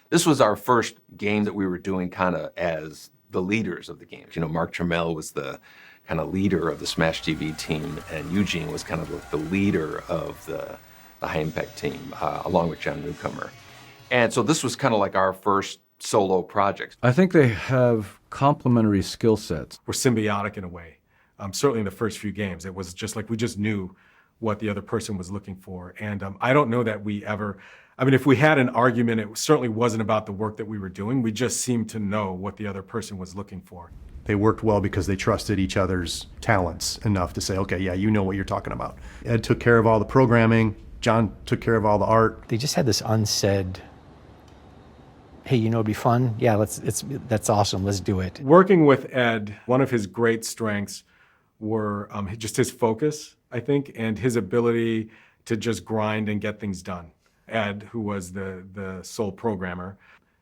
This was our first game that we were doing kind of as the leaders of the games. You know, Mark Trammell was the kind of leader of the Smash TV team, and Eugene was kind of the leader of the High Impact team, along with John Newcomer. And so this was kind of like our first solo project. I think they have complementary skill sets. We're symbiotic in a way. Certainly in the first few games, it was just like we just knew what the other person was looking for. And I don't know that we ever, I mean, if we had an argument, it certainly wasn't about the work that we were doing. We just seemed to know what the other person was looking for. They worked well because they trusted each other's talents enough to say, okay, yeah, you know what you're talking about. Ed took care of all the programming. John took care of all the art. They just had this unsaid, hey, you know, it'd be fun. Yeah, that's awesome. Let's do it. Working with Ed, one of his great strengths were just his focus, I think, and his ability to just grind and get things done. Ed, who was the sole programmer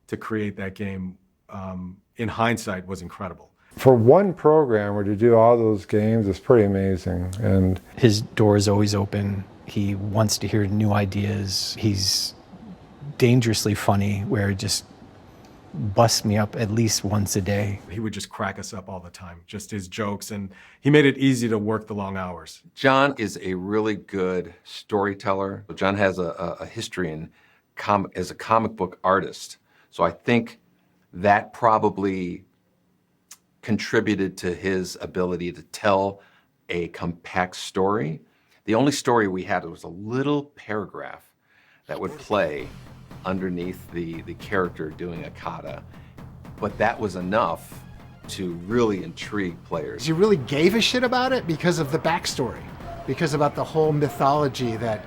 to create that game, in hindsight, was incredible. For one programmer to do all those games is pretty amazing. And his door is always open. He wants to hear new ideas. He's dangerously funny, where it just busts me up at least once a day. He would just crack us up all the time, just his jokes, and he made it easy to work the long hours. John is a really good storyteller. John has a history as a comic book artist. So I think that probably contributed to his ability to tell a compact story. The only story we had was a little paragraph that would play underneath the character doing a kata, but that was enough to really intrigue players. You really gave a shit about it because of the backstory, because about the whole mythology that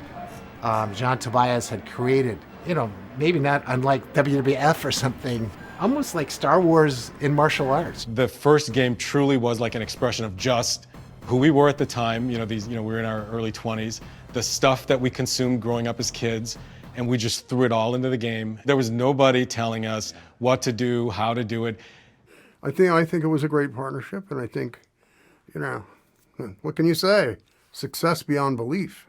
John Tobias had created. You know, maybe not unlike WWF or something, almost like Star Wars in martial arts. The first game truly was like an expression of just who we were at the time. You know, we were in our early 20s, the stuff that we consumed growing up as kids, and we just threw it all into the game. There was nobody telling us what to do, how to do it. I think it was a great partnership, and I think, you know, what can you say? Success beyond belief.